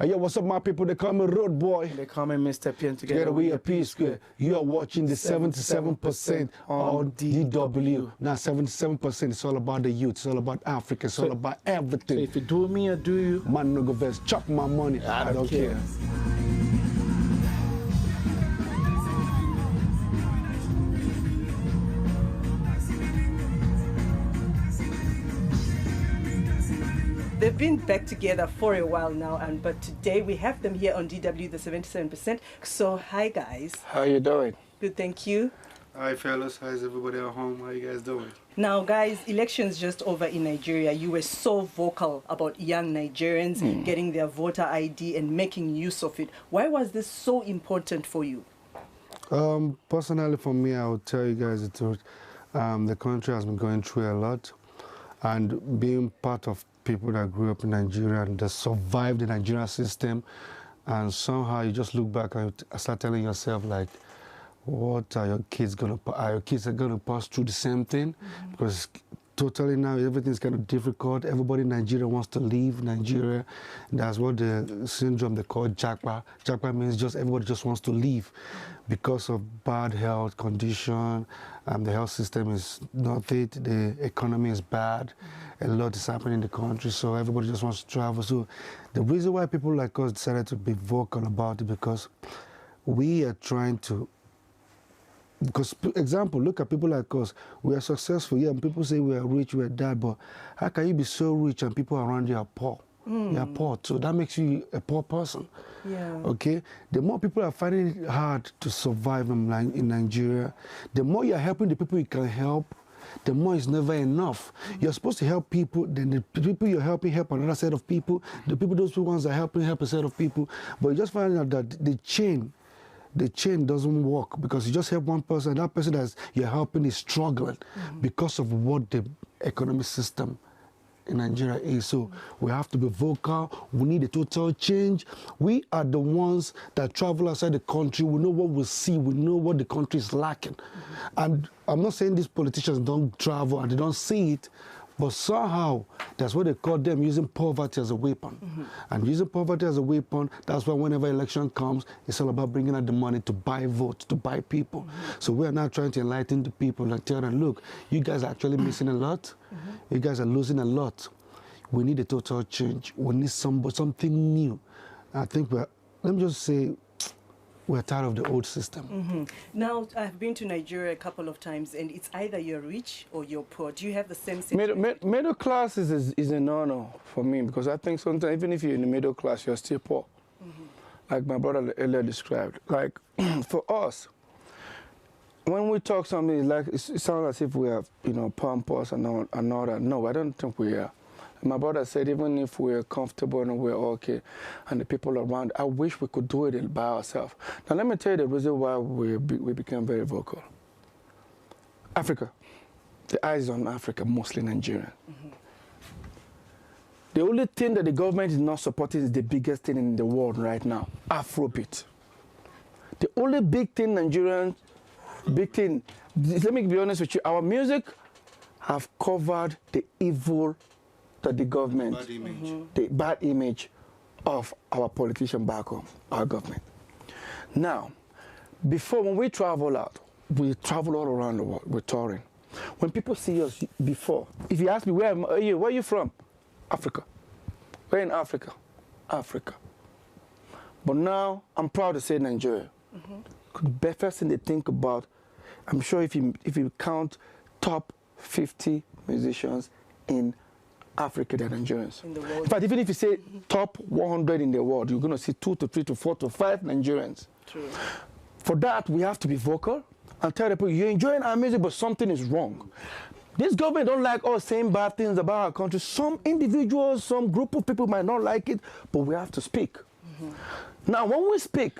Yo, what's up, my people? They call me Road Boy. They call me Mr. P, and Together we are P-Square. You are watching the 77% on DW. Now, 77%, it's all about the youth. It's all about Africa. It's all about everything. So if you do me or do you, man, no go vest. Chop my money. I don't care. They've been back together for a while now, but today we have them here on DW, the 77%. So, hi guys. How you doing? Good, thank you. Hi fellas, how's everybody at home? How you guys doing? Now guys, elections just over in Nigeria. You were so vocal about young Nigerians getting their voter ID and making use of it. Why was this so important for you? Personally for me, I would tell you guys the truth. The country has been going through a lot, and being part of people that grew up in Nigeria and that survived the Nigerian system, and somehow you just look back and start telling yourself, like, what are your kids gonna? Are your kids gonna pass through the same thing? Because totally now everything's kind of difficult. Everybody in Nigeria wants to leave Nigeria. That's what the syndrome they call Japa. Japa means just everybody just wants to leave because of bad health condition. The health system is not it. The economy is bad. A lot is happening in the country, so everybody just wants to travel. So the reason why people like us decided to be vocal about it, because we are trying to. Because, example, look at people like us. We are successful, yeah, and people say we are rich, we are that, but how can you be so rich and people around you are poor? You are poor, so that makes you a poor person. Yeah. Okay? The more people are finding it hard to survive in Nigeria, the more you are helping the people you can help, the more it's never enough. You're supposed to help people, then the people you're helping help another set of people, those ones are helping help a set of people, but you just find out that the chain doesn't work, because you just help one person, and that person that you're helping is struggling because of what the economic system in Nigeria is. So we have to be vocal. We need a total change. We are the ones that travel outside the country. We know what we see. We know what the country is lacking. And I'm not saying these politicians don't travel and they don't see it, but somehow, that's what they call them, using poverty as a weapon. And using poverty as a weapon, that's why whenever election comes, it's all about bringing out the money to buy votes, to buy people. So we are now trying to enlighten the people and tell them, look, you guys are actually missing a lot. You guys are losing a lot. We need a total change. We need something new. I think let me just say, we're tired of the old system. Now, I've been to Nigeria a couple of times, and it's either you're rich or you're poor. Do you have the same situation? middle class is a no-no for me, because I think sometimes even if you're in the middle class, you're still poor. Like my brother earlier described. Like for us, when we talk something, it's like it sounds as if we are, pompous and all that. No, I don't think we are. My brother said, even if we're comfortable and we're okay, and the people around, I wish we could do it by ourselves. Now, let me tell you the reason why we became very vocal. Africa. The eyes on Africa, mostly Nigerian. The only thing that the government is not supporting is the biggest thing in the world right now, Afrobeat. The only big thing Nigerians, let me be honest with you, our music have covered the evil that the government, the bad image of our politician back home, our government. Now, before, when we travel out, we travel all around the world, we're touring. When people see us before, if you ask me, where are you from? Africa. Where in Africa? Africa. But now, I'm proud to say Nigeria. The first thing they think about, I'm sure if you count top 50 musicians in Africa, they're Nigerians. In the world. In fact, even if you say top 100 in the world, you're going to see 2 to 3 to 4 to 5 Nigerians. True. For that, we have to be vocal and tell people, you're enjoying our music, but something is wrong. This government don't like us saying bad things about our country. Some individuals, some group of people might not like it, but we have to speak. Now, when we speak,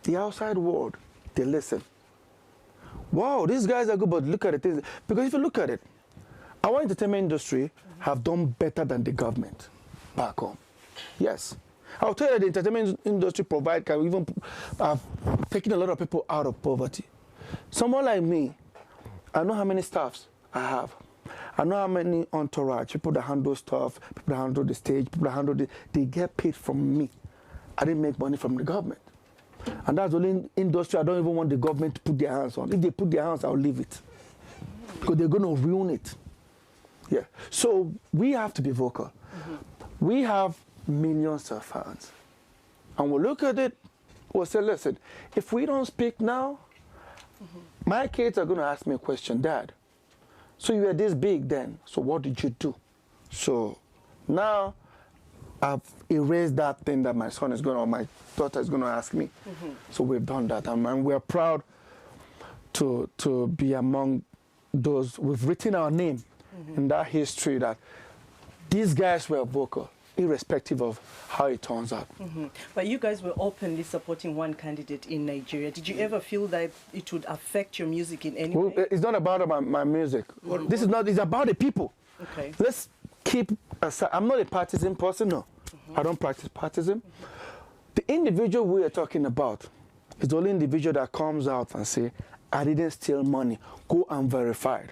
the outside world, they listen. Wow, these guys are good, but look at it. Because if you look at it, our entertainment industry have done better than the government back home. Yes. I'll tell you, the entertainment industry can even have taken a lot of people out of poverty. Someone like me, I know how many staffs I have. I know how many entourage, people that handle stuff, people that handle the stage, people that handle they get paid from me. I didn't make money from the government. And that's the only industry I don't even want the government to put their hands on. If they put their hands, I'll leave it. Because they're going to ruin it. Yeah. So we have to be vocal. We have millions of fans. And we'll look at it, we'll say, listen, if we don't speak now, my kids are going to ask me a question, Dad, so you were this big then, so what did you do? So now I've erased that thing that my son is going to, or my daughter is going to ask me. So we've done that, and we're proud to be among those. We've written our name in that history that these guys were vocal, irrespective of how it turns out. But you guys were openly supporting one candidate in Nigeria. Did you ever feel that it would affect your music in any way? It's not about my music. This is not, it's about the people. Okay. Let's keep aside. I'm not a partisan person, no. I don't practice partisan. The individual we are talking about is the only individual that comes out and say, I didn't steal money. Go and verify it.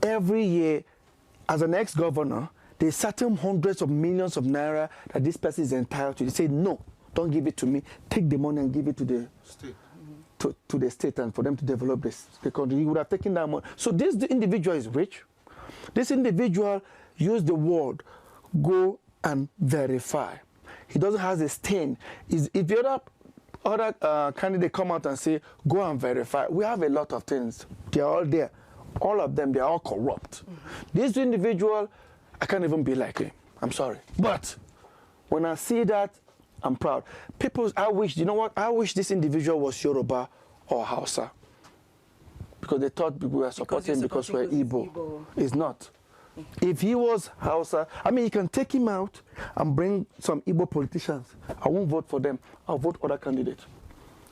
Every year, as an ex-governor, there's certain hundreds of millions of naira that this person is entitled to. They say, no, don't give it to me. Take the money and give it to the state, to the state, and for them to develop the country. He would have taken that money. So this individual is rich. This individual used the word, go and verify. He doesn't have a stain. If the other candidate come out and say, go and verify, we have a lot of things. They're all there. All of them, they're all corrupt. This individual, I can't even be like him. I'm sorry. But when I see that, I'm proud. I wish, you know what? I wish this individual was Yoruba or Hausa. Because they thought we were supporting him because we're Igbo. It's not. If he was Hausa, I mean, you can take him out and bring some Igbo politicians. I won't vote for them. I'll vote other candidates.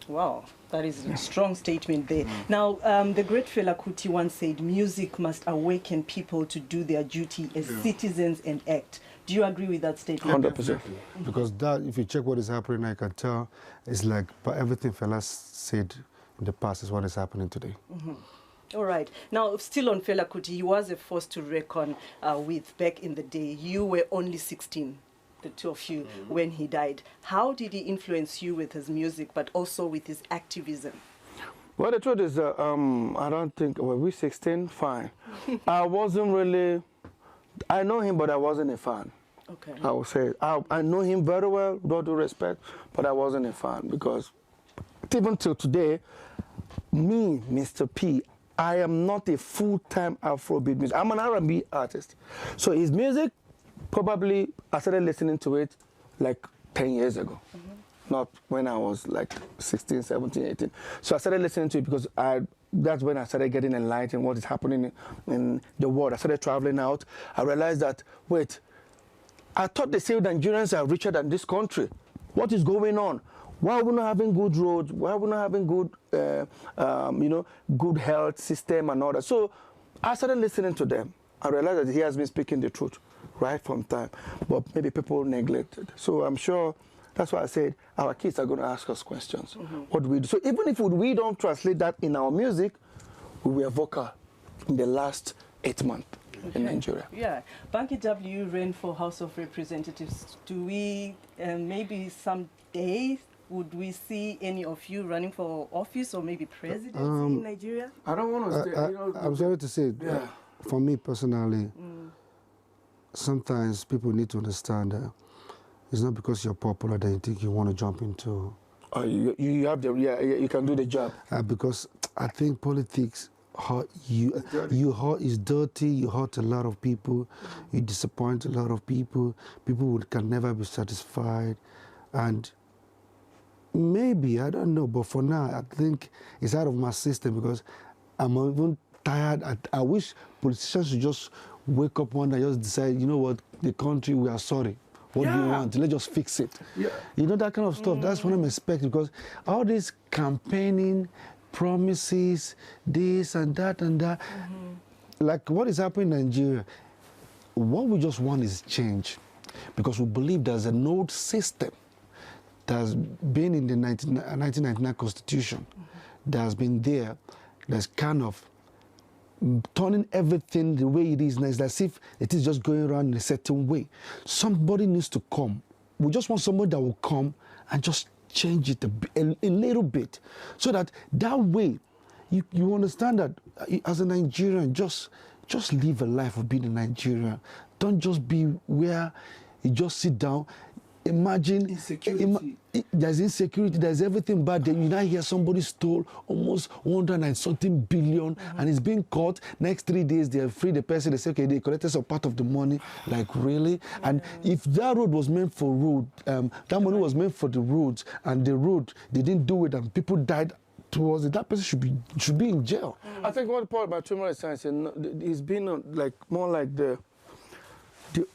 Wow, that is a strong statement there. Now, the great Fela Kuti once said, music must awaken people to do their duty as citizens and act. Do you agree with that statement? 100%. Because that, if you check what is happening, I can tell it's like, but everything Fela said in the past is what is happening today. All right. Now, still on Fela Kuti, he was a force to reckon with back in the day. You were only 16, the two of you, when he died. How did he influence you with his music, but also with his activism? Well, the truth is, I don't think, were we 16? Fine. I wasn't really, I know him, but I wasn't a fan. Okay. I would say, I know him very well, with all due respect, but I wasn't a fan because even till today, me, Mr. P, I am not a full-time Afrobeat musician. I'm an R&B artist. So his music, probably, I started listening to it like 10 years ago. Not when I was like 16, 17, 18. So I started listening to it because that's when I started getting enlightened what is happening in the world. I started traveling out. I realized that, wait, I thought they say Nigerians are richer than this country. What is going on? Why are we not having good roads? Why are we not having good, good health system and all that? So I started listening to them. I realized that he has been speaking the truth right from time, but maybe people neglected. So I'm sure that's why I said our kids are going to ask us questions. What do we do? So even if we don't translate that in our music, we were vocal in the last 8 months in Nigeria. Yeah. Banky W ran for House of Representatives. Do we, maybe someday, would we see any of you running for office or maybe presidency in Nigeria? I don't want to say, I'm sorry to say, for me personally, sometimes people need to understand that it's not because you're popular that you think you want to jump into. You have the, you can do the job. Because I think politics hurt you. It's dirty. You hurt a lot of people. You disappoint a lot of people. People can never be satisfied, and maybe, I don't know, but for now, I think it's out of my system because I'm even tired. I wish politicians should just wake up one day and just decide, you know what, the country, we are sorry. What do you want? Let's just fix it. You know, that kind of stuff. That's what I'm expecting because all this campaigning, promises, this and that and that, like what is happening in Nigeria, what we just want is change because we believe there's an old system that's been in the 1999 Constitution, that has been there, that's kind of turning everything the way it is now. It's as if it is just going around in a certain way. Somebody needs to come. We just want somebody that will come and just change it a little bit, so that way you understand that as a Nigerian, just live a life of being a Nigerian. Don't just be where you just sit down. Imagine insecurity. There's insecurity, there's everything bad. Then you now hear somebody stole almost 100-something billion and it's being caught. Next 3 days, they free the person. They say, okay, they collected some part of the money. Like, really? And if that road was meant for road, that money was meant for the roads, and the road, they didn't do it, and people died towards it, that person should be in jail. I think what part about Tumor is saying, it's been like more like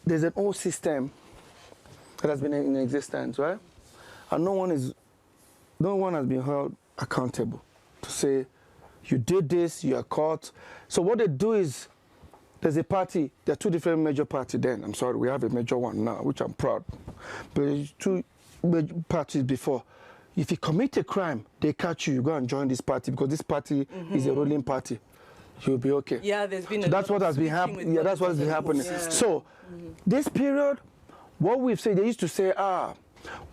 there's an old system that has been in existence, right? And no one has been held accountable to say, you did this, you are caught. So what they do is, there's a party, there are two different major parties then. I'm sorry, we have a major one now, which I'm proud. But there's two major parties before. If you commit a crime, they catch you, you go and join this party, because this party is a ruling party. You'll be okay. Yeah, there's been so that's what has been happening. Yeah, that's what has been happening. Yeah. So this period, what we've said, they used to say,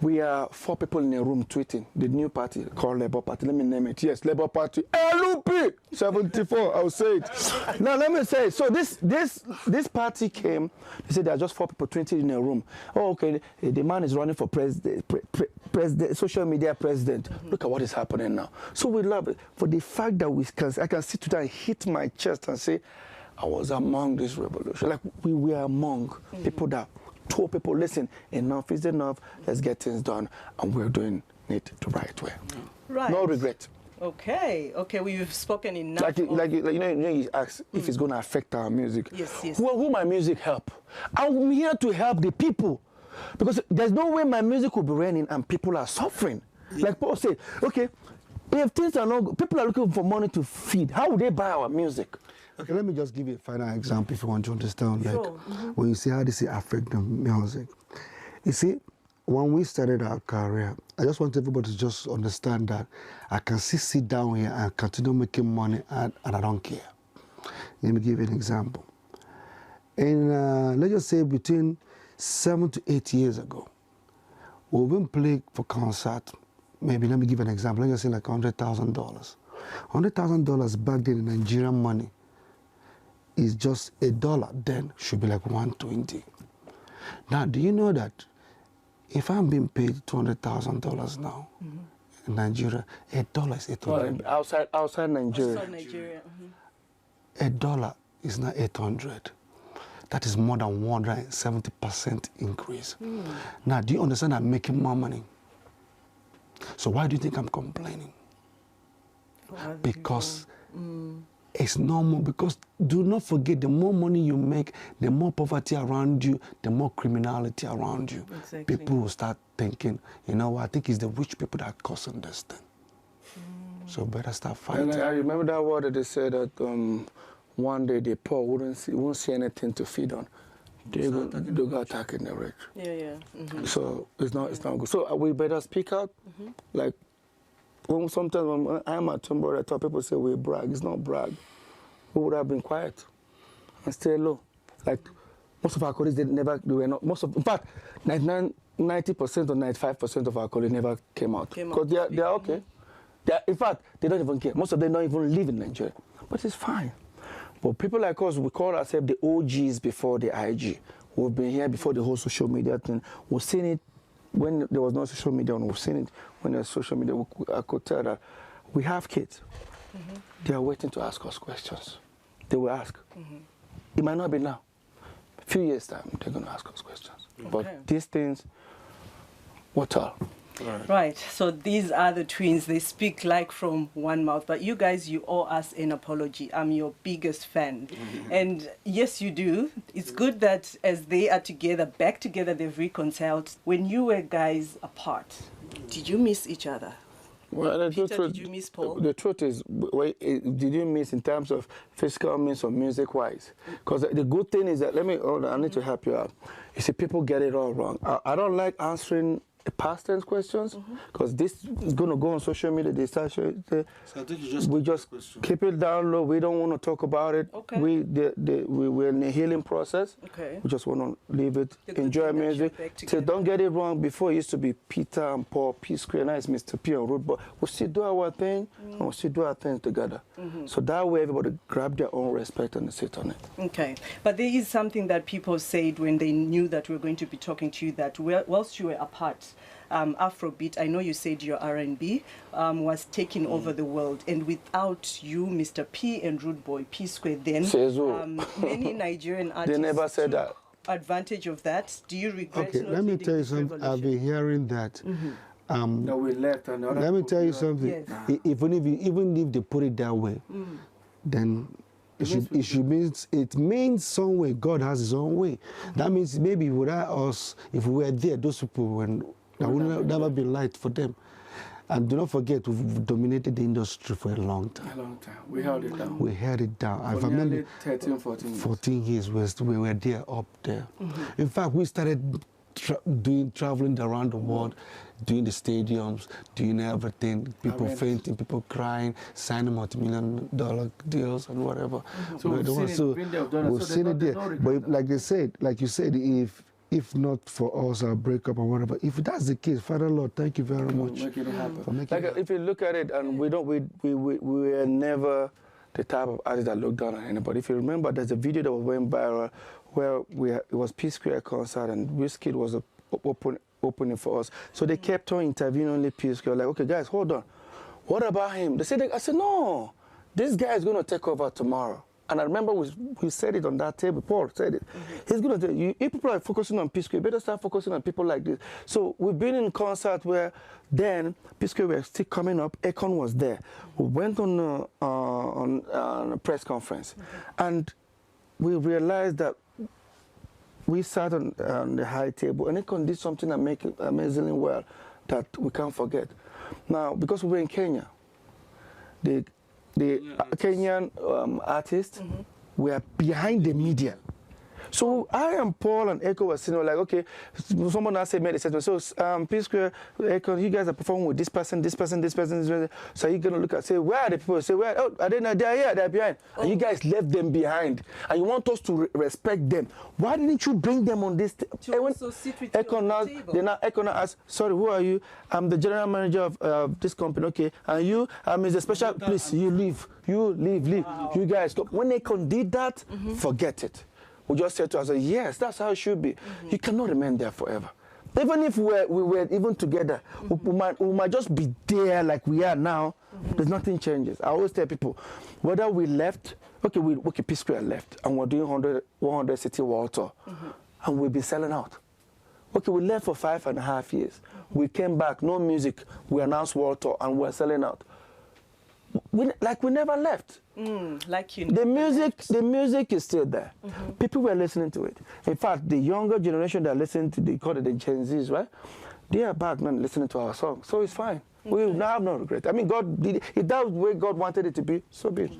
we are 4 people in a room tweeting. The new party called Labour Party. Let me name it. Yes, Labour Party. LUP 74. I'll say it. Now let me say it. So this party came. They said there are just 4 people tweeting in a room. Oh, okay. The man is running for president, social media president. Look at what is happening now. So we love it for the fact that I can sit today and hit my chest and say, I was among this revolution. Like we were among people that told people, listen, enough is enough, let's get things done, and we're doing it the right way. Right. No regret. Okay, we've spoken enough. Like you ask if it's going to affect our music. Yes. Who will my music help? I'm here to help the people, because there's no way my music will be raining and people are suffering. Like Paul said, okay, if things are not good, people are looking for money to feed, how would they buy our music? Okay, let me just give you a final example if you want to understand. Like, Sure. when you see how this affect the music. You see, when we started our career, I just want everybody to just understand that I can sit down here and continue making money and I don't care. Let me give you an example. In, let's just say between 7 to 8 years ago, we've been playing for concert. Maybe let me give an example. Let's just say like $100,000. $100,000 back then in Nigerian money is just $1, then should be like 120. Now, do you know that if I'm being paid $200,000 now in Nigeria, $1 is $800. Outside Nigeria. Outside Nigeria. $1 is now 800. That is more than 170% increase. Now, do you understand I'm making more money? So why do you think I'm complaining? Because it's normal. Because do not forget, the more money you make, the more poverty around you, the more criminality around you. Exactly. People will start thinking, you know what, I think it's the rich people that are causing this thing. So better start fighting. And I remember that word that they said that one day the poor won't see anything to feed on. They go attacking the rich. Yeah. So it's not good. So we better speak out. Like sometimes when I'm at Tumblr, I thought people say we brag. It's not brag. We would have been quiet and stay low. Like most of our colleagues, in fact, 90% or 95% of our colleagues never came out. Because they are okay. In fact, they don't even care. Most of them don't even live in Nigeria. But it's fine. But people like us, we call ourselves the OGs before the IG. We've been here before the whole social media thing. We've seen it when there was no social media, and we've seen it when there's social media. I could tell that we have kids. They are waiting to ask us questions. They will ask. It might not be now. A few years' time, they're going to ask us questions. But these things, what all? Right. So these are the twins. They speak like from one mouth. But you guys, you owe us an apology. I'm your biggest fan. And yes, you do. It's good that as they are together, back together, they've reconciled. When you were guys apart, did you miss each other? Well, Peter, did you miss Paul? The truth is, did you miss in terms of physical means or music-wise? Because the good thing is that, I need to help you out. You see, people get it all wrong. I don't like answering past tense questions, because this is going to go on social media. They start showing, So I think you just we just keep it down low. We don't want to talk about it. Okay. We're in a healing process. Okay. We just want to leave it, The good enjoy thing that music. you're back So together. don't get it wrong. Before it used to be Peter and Paul, P Square, now it's Mr. P and Root, but we still do our thing and we still do our thing together. So that way everybody grab their own respect and sit on it. Okay, but there is something that people said when they knew that we were going to be talking to you, that whilst you were apart, Afrobeat, I know you said your R&B was taking over the world, and without you, Mr. P and Rude Boy, P Square, then Says who? many Nigerian artists never said took that. advantage of that. Do you regret Okay, not let me leading tell you this something. I've revolution? been hearing that. No, we left and the other Let me people tell you here. something. Yes. Even if they put it that way, then it means some way God has His own way. That means maybe without us, if we were there, those people that would never be light for them. And do not forget, we've dominated the industry for a long time. A long time. We held it down. We held it down. I For remember nearly 13, 14 years. 14 years we were there, up there. In fact, we started traveling around the world, doing the stadiums, doing everything. People Arenas. fainting, people crying, signing multi-million-dollar deals and whatever. So We're we've the seen ones- it, so been there, done it, we've so seen there's it there. no regret. But like you said, if not for us, our breakup and whatever, if that's the case, Father Lord, thank you very much Make it happen. for making Like it. if you look at it, and we were never the type of artist that looked down on anybody. If you remember, there's a video that went viral where it was P Square concert and Wizkid was opening for us. So they kept on interviewing only P Square. Like, okay, guys, hold on. What about him? They said, I said, no, this guy is going to take over tomorrow. And I remember we said it on that table. Paul said it. He's going to tell you, if people are focusing on P Square, you better start focusing on people like this. So we've been in concert where then P Square were still coming up. Akon was there. We went on a press conference. And we realized that we sat on the high table, and Akon did something that made it amazingly well that we can't forget. Now, because we were in Kenya, the Kenyan artists were behind the media. So I and Paul and Echo were sitting like, okay, someone else made a statement. So P Square, Echo, you guys are performing with this person, this person, this person, this person. So you're going to look at, say, where are the people? Say, where? Oh, are they not there? Yeah, they're behind. And you guys left them behind. And you want us to respect them. Why didn't you bring them on this? To also sit with you Echo on now, the table. they now Echo now ask, sorry, who are you? I'm the general manager of this company. Okay, and you, is a special. Please, you leave. You leave. Wow. You guys go. When Akon did that, forget it. We just said to ourselves, yes, that's how it should be. You cannot remain there forever. Even if we were even together, we might just be there like we are now. There's nothing changes. I always tell people, whether we left, okay, P Square left, and we're doing 100 city world tour, and we'll be selling out. Okay, we left for 5.5 years. We came back, no music. We announced world tour, and we're selling out. We never left. Like you The music is still there. People were listening to it. In fact, the younger generation that listen to, they call it the Gen Zs, right? They are back now listening to our song, so it's fine. We now have no regret. I mean, God did it. If that was the way God wanted it to be, so be it.